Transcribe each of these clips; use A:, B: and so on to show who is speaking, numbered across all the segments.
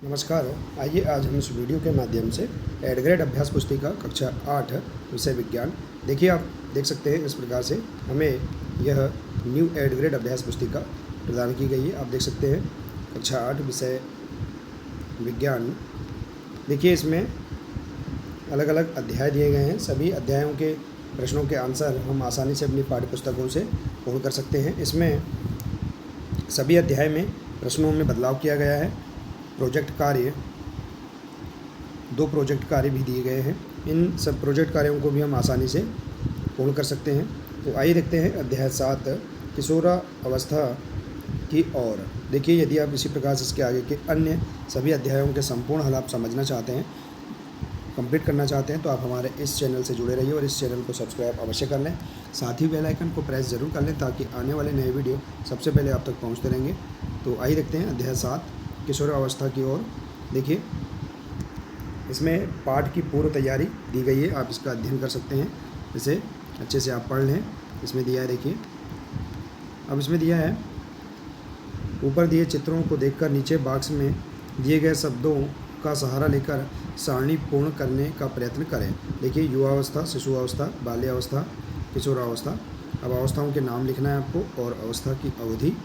A: नमस्कार। आइए आज हम इस वीडियो के माध्यम से एड ग्रेड अभ्यास पुस्तिका कक्षा 8 विषय विज्ञान। देखिए, आप देख सकते हैं इस प्रकार से हमें यह न्यू एड ग्रेड अभ्यास पुस्तिका प्रदान की गई है। आप देख सकते हैं कक्षा 8 विषय विज्ञान। देखिए, इसमें अलग अलग अध्याय दिए गए हैं। सभी अध्यायों के प्रश्नों के आंसर हम आसानी से अपनी पाठ्य पुस्तकों से पूर्ण कर सकते हैं। इसमें सभी अध्याय में प्रश्नों में बदलाव किया गया है। प्रोजेक्ट कार्य, 2 प्रोजेक्ट कार्य भी दिए गए हैं। इन सब प्रोजेक्ट कार्यों को भी हम आसानी से पूर्ण कर सकते हैं। तो आइए देखते हैं अध्याय 7 किशोरावस्था की ओर। देखिए, यदि आप इसी प्रकार से इसके आगे के अन्य सभी अध्यायों के संपूर्ण हल आप समझना चाहते हैं, कंप्लीट करना चाहते हैं, तो आप हमारे इस चैनल से जुड़े रहिए और इस चैनल को सब्सक्राइब अवश्य कर लें। साथ ही बेल आइकन को प्रेस ज़रूर कर लें ताकि आने वाले नए वीडियो सबसे पहले आप तक पहुंचते रहेंगे। तो आइए देखते हैं अध्याय 7 किशोरावस्था की ओर। देखिए, इसमें पाठ की पूर्व तैयारी दी गई है। आप इसका अध्ययन कर सकते हैं, इसे अच्छे से आप पढ़ लें। इसमें दिया है, देखिए, अब इसमें दिया है, ऊपर दिए चित्रों को देखकर नीचे बॉक्स में दिए गए शब्दों का सहारा लेकर सारणी पूर्ण करने का प्रयत्न करें। देखिए, युवावस्था, शिशुअवस्था, बाल्यावस्था, किशोरावस्था। अब अवस्थाओं के नाम लिखना है आपको और अवस्था की अवधि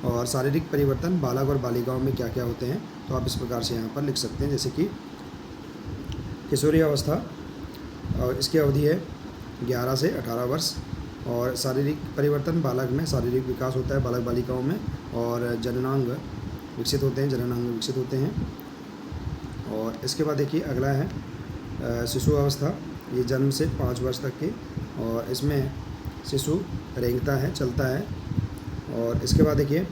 A: और शारीरिक परिवर्तन बालक और बालिकाओं में क्या क्या होते हैं। तो आप इस प्रकार से यहाँ पर लिख सकते हैं, जैसे कि किशोरी अवस्था और इसकी अवधि है 11 से 18 वर्ष। और शारीरिक परिवर्तन, बालक में शारीरिक विकास होता है, बालक बालिकाओं में, और जननांग विकसित होते हैं, जननांग विकसित होते हैं। और इसके बाद देखिए अगला है शिशु अवस्था। ये जन्म से 5 वर्ष तक की, और इसमें शिशु रेंगता है, चलता है। और इसके बाद देखिए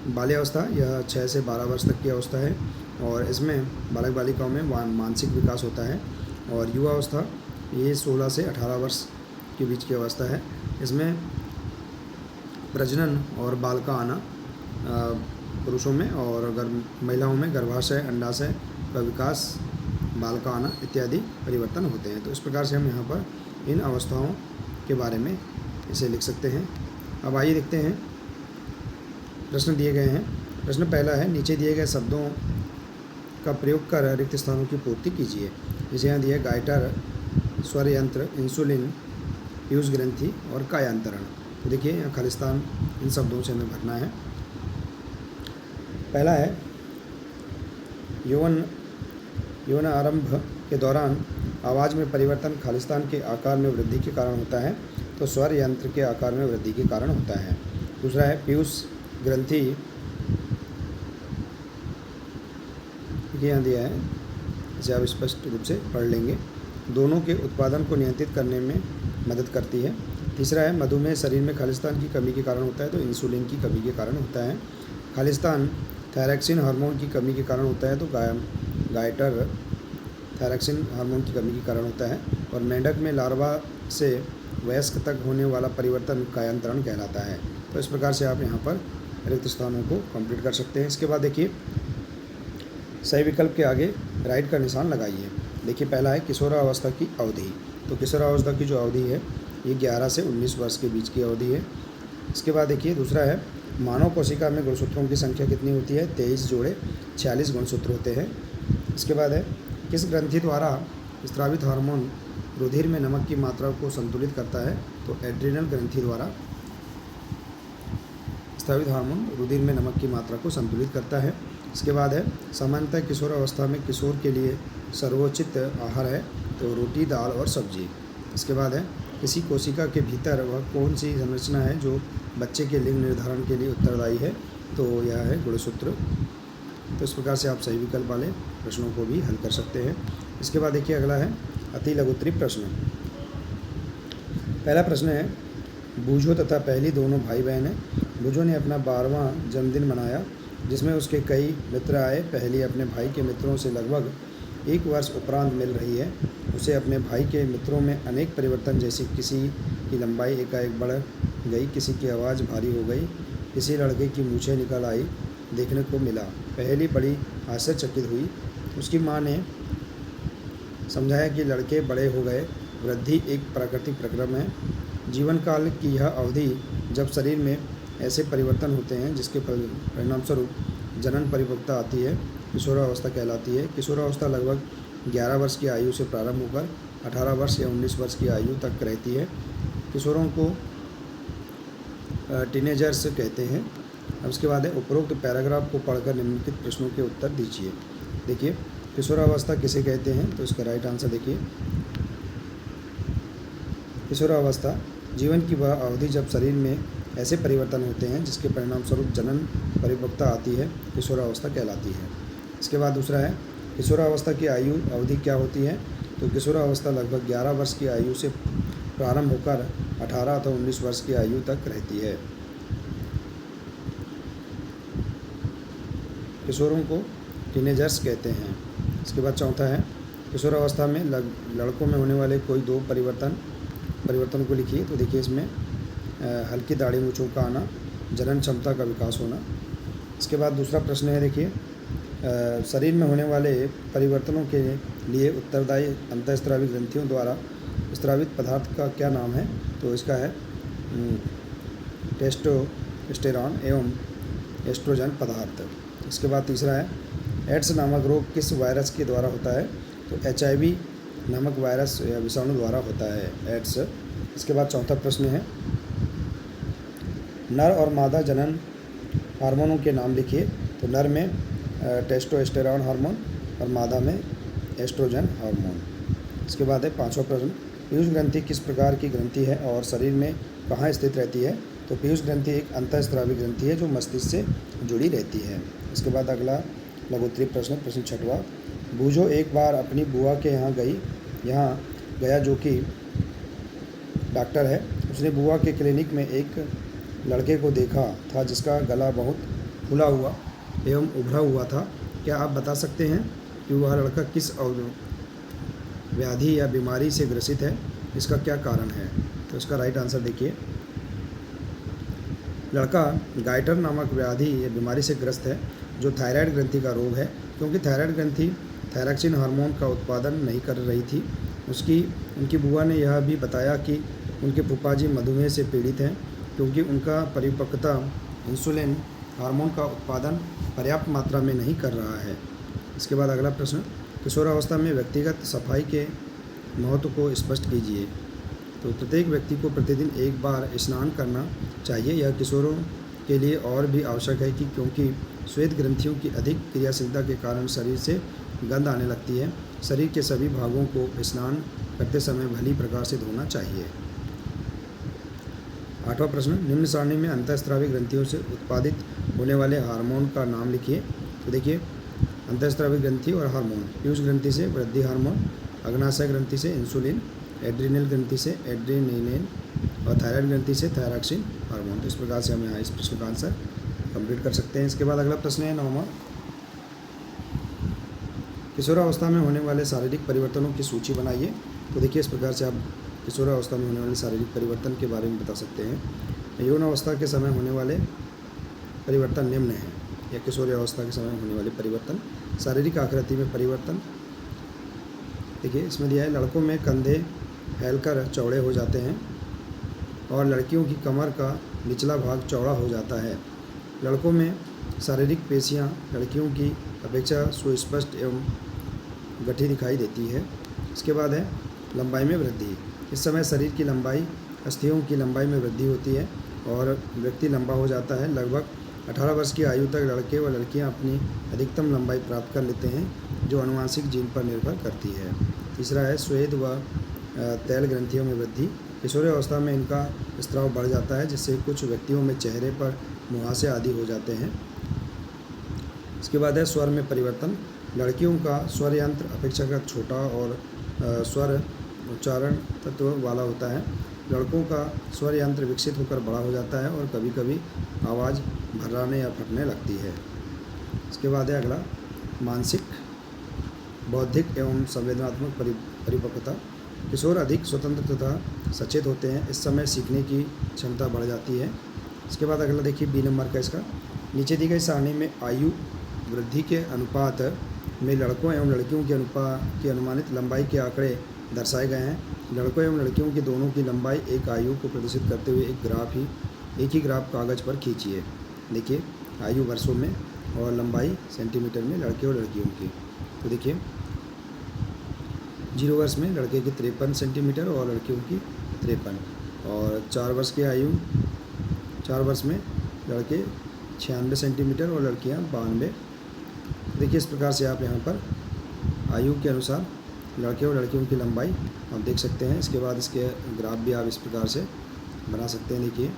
A: बाल्यावस्था, यह 6 से 12 वर्ष तक की अवस्था है, और इसमें बालक बालिकाओं में मानसिक विकास होता है। और युवावस्था, ये 16 से 18 वर्ष के बीच की अवस्था है। इसमें प्रजनन और बाल का आना पुरुषों में, और महिलाओं में गर्भाशय, अंडाशय का विकास, बाल का आना इत्यादि परिवर्तन होते हैं। तो इस प्रकार से हम यहाँ पर इन अवस्थाओं के बारे में इसे लिख सकते हैं। अब आइए देखते हैं, प्रश्न दिए गए हैं। प्रश्न पहला है, नीचे दिए गए शब्दों का प्रयोग कर रिक्त स्थानों की पूर्ति कीजिए। जैसे यहाँ दिया गाइटर, स्वर यंत्र, इंसुलिन, पीयूष ग्रंथि और कायांतरण। तो देखिए, यहाँ खालिस्तान इन शब्दों से हमें भरना है। पहला है, यौन आरंभ के दौरान आवाज़ में परिवर्तन खालिस्तान के आकार में वृद्धि के कारण होता है, तो स्वर यंत्र के आकार में वृद्धि के कारण होता है। दूसरा है, पीयूष ग्रंथि, यहाँ दिया है, इसे आप स्पष्ट रूप से पढ़ लेंगे, दोनों के उत्पादन को नियंत्रित करने में मदद करती है। तीसरा है, मधुमेह शरीर में खालिस्तान की कमी के कारण होता है, तो इंसुलिन की कमी के कारण होता है। खालिस्तान थायरॉक्सिन हार्मोन की कमी के कारण होता है, तो गाइटर थायरॉक्सिन हार्मोन की कमी के कारण होता है। और मेंढक में लार्वा से वयस्क तक होने वाला परिवर्तन कायांतरण कहलाता है। तो इस प्रकार से आप यहाँ पर रिक्त स्थानों को कंप्लीट कर सकते हैं। इसके बाद देखिए, सही विकल्प के आगे राइट का निशान लगाइए। देखिए, पहला है किशोरावस्था की अवधि। तो किशोरावस्था की जो अवधि है, ये 11 से 19 वर्ष के बीच की अवधि है। इसके बाद देखिए, दूसरा है, मानव कोशिका में गुणसूत्रों की संख्या कितनी होती है? 23 जोड़े 46 गुणसूत्र होते हैं। इसके बाद है, किस ग्रंथि द्वारा स्रावित हार्मोन रुधिर में नमक की मात्रा को संतुलित करता है? तो एड्रिनल ग्रंथि द्वारा स्रावित हार्मोन रुधिर में नमक की मात्रा को संतुलित करता है। इसके बाद है, सामान्यतः किशोरावस्था में किशोर के लिए सर्वोचित आहार है, तो रोटी, दाल और सब्जी। इसके बाद है, किसी कोशिका के भीतर वह कौन सी संरचना है जो बच्चे के लिंग निर्धारण के लिए उत्तरदायी है? तो यह है गुणसूत्र। तो इस प्रकार से आप सही विकल्प वाले प्रश्नों को भी हल कर सकते हैं। इसके बाद देखिए अगला है अति लघुत्तरी प्रश्न। पहला प्रश्न है, बूझो तथा पहली दोनों भाई बहन हैं। बूझो ने अपना 12वां जन्मदिन मनाया, जिसमें उसके कई मित्र आए। पहली अपने भाई के मित्रों से लगभग 1 वर्ष उपरांत मिल रही है। उसे अपने भाई के मित्रों में अनेक परिवर्तन, जैसे किसी की लंबाई एकाएक बढ़ गई, किसी की आवाज़ भारी हो गई, किसी लड़के की मूछें निकल आई देखने को मिला। पहली बड़ी आश्चर्यचकित हुई। उसकी माँ ने समझाया कि लड़के बड़े हो गए, वृद्धि एक प्राकृतिक प्रक्रम है। जीवन काल की यह अवधि जब शरीर में ऐसे परिवर्तन होते हैं जिसके परिणामस्वरूप जनन परिपक्वता आती है, किशोरावस्था कहलाती है। किशोरावस्था लगभग 11 वर्ष की आयु से प्रारंभ होकर 18 वर्ष या 19 वर्ष की आयु तक रहती है। किशोरों को टीनेजर्स कहते हैं। अब उसके बाद है उपरोक्त पैराग्राफ को पढ़कर निम्नलिखित प्रश्नों के उत्तर दीजिए। देखिए, किशोरावस्था किसे कहते हैं, तो इसका राइट आंसर देखिए, किशोरावस्था जीवन की वह अवधि जब शरीर में ऐसे परिवर्तन होते हैं जिसके परिणाम स्वरूप जनन परिपक्वता आती है, किशोरावस्था कहलाती है। इसके बाद दूसरा है, किशोरावस्था की आयु अवधि क्या होती है, तो किशोरावस्था लगभग 11 वर्ष की आयु से प्रारंभ होकर 18 अथवा 19 वर्ष की आयु तक रहती है। किशोरों को टीनेजर्स कहते हैं। इसके बाद चौथा है, किशोरावस्था में लड़कों में होने वाले कोई दो परिवर्तन को लिखिए। तो देखिए, इसमें हल्की दाढ़ी मूंछों का आना, जनन क्षमता का विकास होना। इसके बाद दूसरा प्रश्न है, देखिए, शरीर में होने वाले परिवर्तनों के लिए उत्तरदायी अंतःस्रावी ग्रंथियों द्वारा स्रावित पदार्थ का क्या नाम है, तो इसका है टेस्टोस्टेरॉन एवं एस्ट्रोजन पदार्थ। इसके बाद तीसरा है, एड्स नामक रोग किस वायरस के द्वारा होता है, तो HIV नामक वायरस या विषाणु द्वारा होता है, एड्स। इसके बाद चौथा प्रश्न है, नर और मादा जनन हार्मोनों के नाम लिखिए। तो नर में टेस्टोस्टेरॉन हार्मोन और मादा में एस्ट्रोजन हार्मोन। इसके बाद है पांचवा प्रश्न, पीयूष ग्रंथि किस प्रकार की ग्रंथि है और शरीर में कहाँ स्थित रहती है, तो पीयूष ग्रंथि एक अंतःस्रावी ग्रंथि है जो मस्तिष्क से जुड़ी रहती है। इसके बाद अगला लघुत्तरीय प्रश्न छठवां, बूझो एक बार अपनी बुआ के यहाँ गया जो कि डॉक्टर है। उसने बुआ के क्लिनिक में एक लड़के को देखा था जिसका गला बहुत फूला हुआ एवं उभरा हुआ था। क्या आप बता सकते हैं कि वह लड़का किस व्याधि या बीमारी से ग्रसित है, इसका क्या कारण है, तो इसका राइट आंसर देखिए, लड़का गाइटर नामक व्याधि या बीमारी से ग्रस्त है जो थायराइड ग्रंथि का रोग है। क्योंकि थायराइड ग्रंथि थायरॉक्सिन हार्मोन का उत्पादन नहीं कर रही थी, उनकी बुआ ने यह भी बताया कि उनके फूफा जी मधुमेह से पीड़ित हैं क्योंकि उनका परिपक्वता इंसुलिन हार्मोन का उत्पादन पर्याप्त मात्रा में नहीं कर रहा है। इसके बाद अगला प्रश्न, किशोरावस्था में व्यक्तिगत सफाई के महत्व को स्पष्ट कीजिए। तो प्रत्येक व्यक्ति को प्रतिदिन एक बार स्नान करना चाहिए। यह किशोरों के लिए और भी आवश्यक है क्योंकि श्वेत ग्रंथियों की अधिक क्रियाशीलता के कारण शरीर से गंध आने लगती है। शरीर के सभी भागों को स्नान करते समय भली प्रकार से धोना चाहिए। आठवां प्रश्न, निम्न सारणी में अंतःस्रावी ग्रंथियों से उत्पादित होने वाले हार्मोन का नाम लिखिए। तो देखिए, अंतःस्रावी ग्रंथि और हार्मोन, पीयूष ग्रंथि से वृद्धि हार्मोन, अग्नाशय ग्रंथि से इंसुलिन, एड्रिनल ग्रंथि से एड्रेनालिन और थायराइड ग्रंथि से थायरॉक्सिन हार्मोन। तो इस प्रकार से हम यहाँ इस प्रश्न का आंसर कंप्लीट कर सकते हैं। इसके बाद अगला प्रश्न है 9वां, किशोरावस्था में होने वाले शारीरिक परिवर्तनों की सूची बनाइए। तो देखिए, इस प्रकार से आप किशोरावस्था में होने वाले शारीरिक परिवर्तन के बारे में बता सकते हैं। यौन अवस्था के समय होने वाले परिवर्तन निम्न हैं, या किशोरावस्था के समय होने वाले परिवर्तन। शारीरिक आकृति में परिवर्तन, देखिए इसमें दिया है, लड़कों में कंधे फैलकर चौड़े हो जाते हैं और लड़कियों की कमर का निचला भाग चौड़ा हो जाता है। लड़कों में शारीरिक पेशियां लड़कियों की अपेक्षा सुस्पष्ट एवं गठी दिखाई देती है। इसके बाद है लंबाई में वृद्धि। इस समय शरीर की लंबाई, अस्थियों की लंबाई में वृद्धि होती है और व्यक्ति लंबा हो जाता है। लगभग 18 वर्ष की आयु तक लड़के व लड़कियां अपनी अधिकतम लंबाई प्राप्त कर लेते हैं जो आनुवांशिक जीन पर निर्भर करती है। तीसरा है श्वेत व तैल ग्रंथियों में वृद्धि। किशोरावस्था में इनका स्राव बढ़ जाता है जिससे कुछ व्यक्तियों में चेहरे पर मुहासे आदि हो जाते हैं। इसके बाद है स्वर में परिवर्तन। लड़कियों का स्वर यंत्र अपेक्षाकृत छोटा और स्वर उच्चारण तत्व वाला होता है। लड़कों का स्वर यंत्र विकसित होकर बड़ा हो जाता है और कभी कभी आवाज़ भर्राने या फटने लगती है। इसके बाद है अगला मानसिक, बौद्धिक एवं संवेदनात्मक परिपक्वता। किशोर अधिक स्वतंत्र तथा सचेत होते हैं। इस समय सीखने की क्षमता बढ़ जाती है। इसके बाद अगला देखिए बी नंबर का इसका, नीचे दी गई सारणी में आयु वृद्धि के अनुपात में लड़कों एवं लड़कियों की अनुमानित लंबाई के आंकड़े दर्शाए गए हैं। लड़कों एवं लड़कियों की दोनों की लंबाई एक आयु को प्रदर्शित करते हुए एक ही ग्राफ कागज़ पर खींचिए। देखिए आयु वर्षों में, और लंबाई सेंटीमीटर में लड़के और लड़कियों की। तो देखिए 0 वर्ष में लड़के की 53 सेंटीमीटर और लड़कियों की 53, और 4 वर्ष की आयु 4 वर्ष में लड़के 96 सेंटीमीटर और लड़कियां 92। देखिए इस प्रकार से आप यहाँ पर आयु के अनुसार लड़के और लड़कियों की लंबाई आप देख सकते हैं। इसके बाद इसके ग्राफ भी आप इस प्रकार से बना सकते हैं। देखिए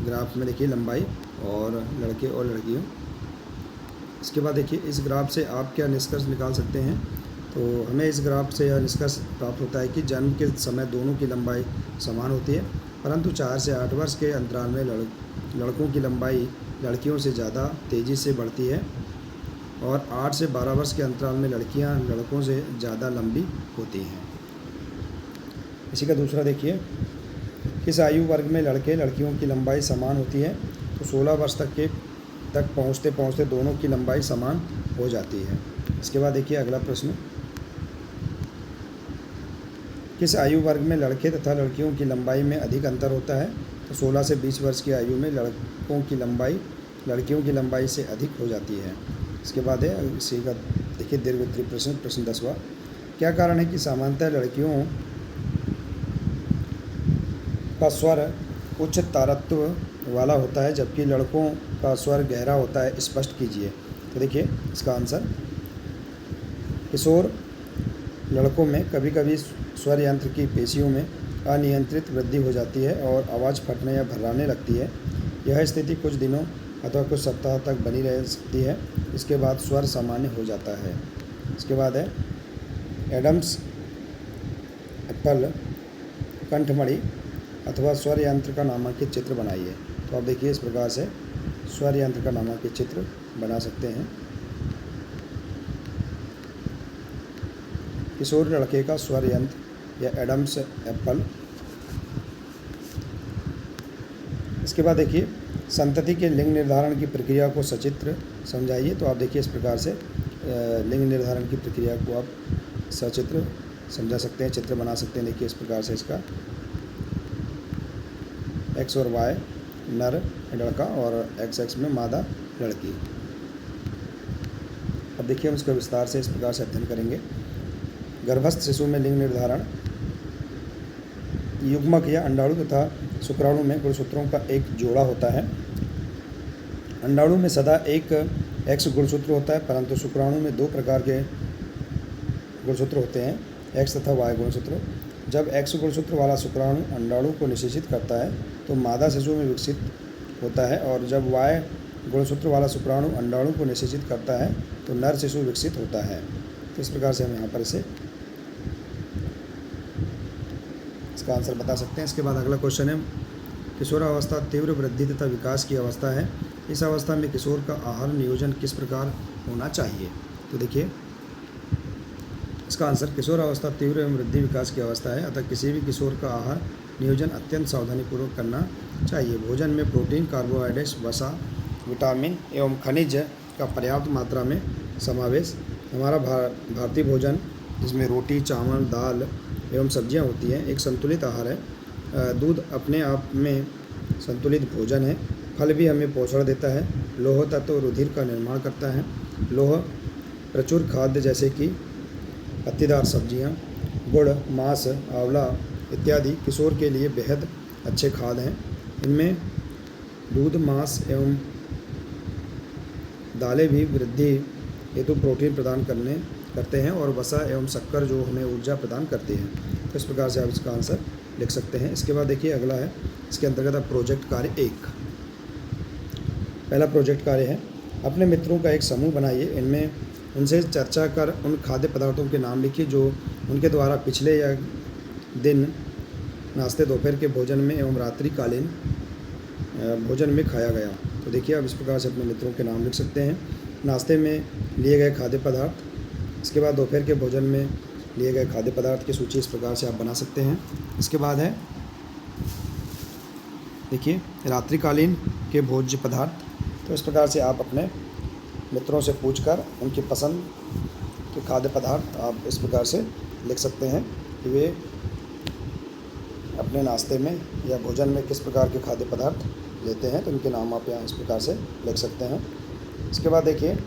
A: ग्राफ में देखिए लंबाई और लड़के और लड़कियों। इसके बाद देखिए इस ग्राफ से आप क्या निष्कर्ष निकाल सकते हैं। तो हमें इस ग्राफ से यह निष्कर्ष प्राप्त होता है कि जन्म के समय दोनों की लंबाई समान होती है, परंतु 4 से 8 वर्ष के अंतराल में लड़कों की लंबाई लड़कियों से ज़्यादा तेज़ी से बढ़ती है, और 8 से 12 वर्ष के अंतराल में लड़कियां लड़कों से ज़्यादा लंबी होती हैं। इसी का दूसरा देखिए, किस आयु वर्ग में लड़के लड़कियों की लंबाई समान होती है। तो 16 वर्ष तक पहुँचते पहुँचते दोनों की लंबाई समान हो जाती है। इसके बाद देखिए अगला प्रश्न, किस आयु वर्ग में लड़के तथा लड़कियों की लंबाई में अधिक अंतर होता है। तो 16 से 20 वर्ष की आयु में लड़कों की लंबाई लड़कियों की लंबाई से अधिक हो जाती है। इसके बाद है इसी का देखिए दीर्घोत्तरी प्रश्न, प्रश्न 10वां, क्या कारण है कि सामान्यतः लड़कियों का स्वर उच्च तारत्व वाला होता है जबकि लड़कों का स्वर गहरा होता है, स्पष्ट कीजिए। तो देखिए इसका आंसर, किशोर लड़कों में कभी कभी स्वर यंत्र की पेशियों में अनियंत्रित वृद्धि हो जाती है और आवाज़ फटने या भर्राने लगती है। यह स्थिति कुछ दिनों अथवा कुछ सप्ताह तक बनी रह सकती है। इसके बाद स्वर सामान्य हो जाता है। इसके बाद है एडम्स एप्पल कंठमणि अथवा स्वर यंत्र का नामांकित चित्र बनाइए। तो आप देखिए इस प्रकार से स्वर यंत्र का नामांकित चित्र बना सकते हैं। किशोर लड़के का स्वर यंत्र या एडम्स एप्पल। इसके बाद देखिए संतति के लिंग निर्धारण की प्रक्रिया को सचित्र समझाइए। तो आप देखिए इस प्रकार से लिंग निर्धारण की प्रक्रिया को आप सचित्र समझा सकते हैं, चित्र बना सकते हैं। देखिए इस प्रकार से इसका एक्स और वाई नर लड़का और एक्स एक्स में मादा लड़की। अब देखिए हम इसका विस्तार से इस प्रकार से अध्ययन करेंगे। गर्भस्थ शिशु में लिंग निर्धारण, युग्मक या अंडाणु तथा शुक्राणु में गुणसूत्रों का एक जोड़ा होता है। अंडाणु में सदा एक एक्स गुणसूत्र होता है, परंतु शुक्राणु में 2 प्रकार के गुणसूत्र होते हैं, एक्स तथा वाई गुणसूत्र। जब एक्स गुणसूत्र वाला शुक्राणु अंडाणु को निषेचित करता है तो मादा शिशु में विकसित होता है, और जब वाई गुणसूत्र वाला शुक्राणु अंडाणु को निषेचित करता है तो नर शिशु विकसित होता है। तो इस प्रकार से हम यहाँ पर इसे इसका आंसर बता सकते हैं। इसके बाद अगला क्वेश्चन है, किशोरावस्था तीव्र वृद्धि तथा विकास की अवस्था है। इस अवस्था में किशोर का आहार नियोजन किस प्रकार होना चाहिए। तो देखिए इसका आंसर, किशोरावस्था तीव्र एवं वृद्धि विकास की अवस्था है, अतः किसी भी किशोर का आहार नियोजन अत्यंत सावधानीपूर्वक करना चाहिए। भोजन में प्रोटीन, कार्बोहाइड्रेट्स, वसा, विटामिन एवं खनिज का पर्याप्त मात्रा में समावेश। हमारा भारतीय भोजन जिसमें रोटी, चावल, दाल एवं सब्जियां होती हैं एक संतुलित आहार है। दूध अपने आप में संतुलित भोजन है। फल भी हमें पोषण देता है। लौह तत्व रुधिर का निर्माण करता है। लौह प्रचुर खाद्य जैसे कि पत्तीदार सब्जियां, गुड़, मांस, आंवला इत्यादि किशोर के लिए बेहद अच्छे खाद्य हैं। इनमें दूध, मांस एवं दालें भी वृद्धि हेतु प्रोटीन प्रदान करते हैं, और वसा एवं शक्कर जो हमें ऊर्जा प्रदान करती हैं। तो इस प्रकार से आप इसका आंसर लिख सकते हैं। इसके बाद देखिए अगला है, इसके अंतर्गत प्रोजेक्ट कार्य 1। पहला प्रोजेक्ट कार्य है, अपने मित्रों का एक समूह बनाइए। इनमें उनसे चर्चा कर उन खाद्य पदार्थों के नाम लिखिए जो उनके द्वारा पिछले या दिन नाश्ते, दोपहर के भोजन में एवं रात्रिकालीन भोजन में खाया गया। तो देखिए आप इस प्रकार से अपने मित्रों के नाम लिख सकते हैं। नाश्ते में लिए गए खाद्य पदार्थ, इसके बाद दोपहर के भोजन में लिए गए खाद्य पदार्थ की सूची इस प्रकार से आप बना सकते हैं। इसके बाद है देखिए रात्रिकालीन के भोज्य पदार्थ। तो इस प्रकार से आप अपने मित्रों से पूछकर उनकी पसंद के खाद्य पदार्थ आप इस प्रकार से लिख सकते हैं कि वे अपने नाश्ते में या भोजन में किस प्रकार के खाद्य पदार्थ लेते हैं तो उनके नाम आप यहाँ इस प्रकार से लिख सकते हैं। इसके बाद देखिए,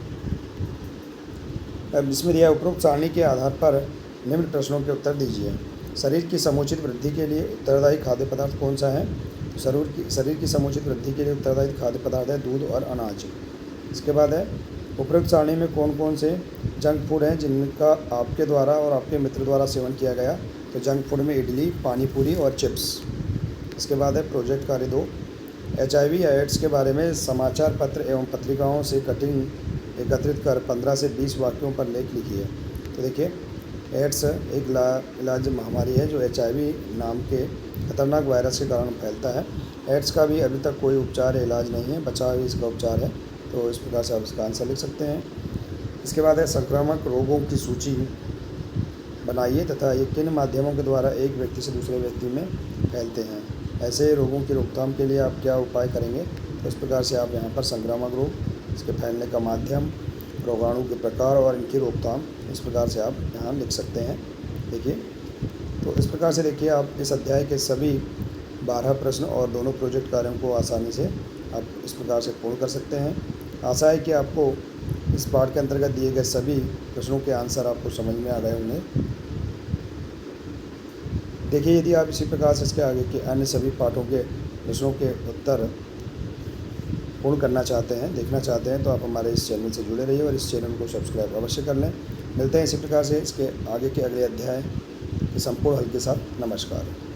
A: अब इसमें दिया उपरोक्त सारणी के आधार पर निम्न प्रश्नों के उत्तर दीजिए। शरीर की समुचित वृद्धि के लिए उत्तरदायी खाद्य पदार्थ कौन सा है? शरीर की समुचित वृद्धि के लिए उत्तरदायी खाद्य पदार्थ है दूध और अनाज। इसके बाद है, उपरोक्त सारणी में कौन कौन से जंक फूड हैं जिनका आपके द्वारा और आपके मित्र द्वारा सेवन किया गया? तो जंक फूड में इडली, पानी पूरी और चिप्स। इसके बाद है प्रोजेक्ट कार्य 2, HIV या एड्स के बारे में समाचार पत्र एवं पत्रिकाओं से कटिंग एकत्रित कर 15 से 20 वाक्यों पर लेख लिखिए। तो देखिए, एड्स एक इलाज महामारी है जो HIV नाम के खतरनाक वायरस के कारण फैलता है। एड्स का भी अभी तक कोई उपचार या इलाज नहीं है, बचाव ही इसका उपचार है। तो इस प्रकार से आप इसका आंसर लिख सकते हैं। इसके बाद है, संक्रामक रोगों की सूची बनाइए तथा ये किन माध्यमों के द्वारा एक व्यक्ति से दूसरे व्यक्ति में फैलते हैं? ऐसे रोगों की रोकथाम के लिए आप क्या उपाय करेंगे? तो इस प्रकार से आप यहाँ पर संक्रामक रोग, इसके फैलने का माध्यम, रोगाणु के प्रकार और इनकी रोकथाम, इस प्रकार से आप यहाँ लिख सकते हैं। देखिए, तो इस प्रकार से देखिए, आप इस अध्याय के सभी 12 प्रश्न और दोनों प्रोजेक्ट कार्यों को आसानी से आप इस प्रकार से पूर्ण कर सकते हैं। आशा है कि आपको इस पाठ के अंतर्गत दिए गए सभी प्रश्नों के आंसर आपको समझ में आ गए होंगे। देखिए, यदि आप इसी प्रकार से इसके आगे के अन्य सभी पाठों के प्रश्नों के उत्तर पूर्ण करना चाहते हैं, देखना चाहते हैं, तो आप हमारे इस चैनल से जुड़े रहिए और इस चैनल को सब्सक्राइब अवश्य कर लें। मिलते हैं इसी प्रकार से इसके आगे के अगले अध्याय के संपूर्ण हल के साथ। नमस्कार।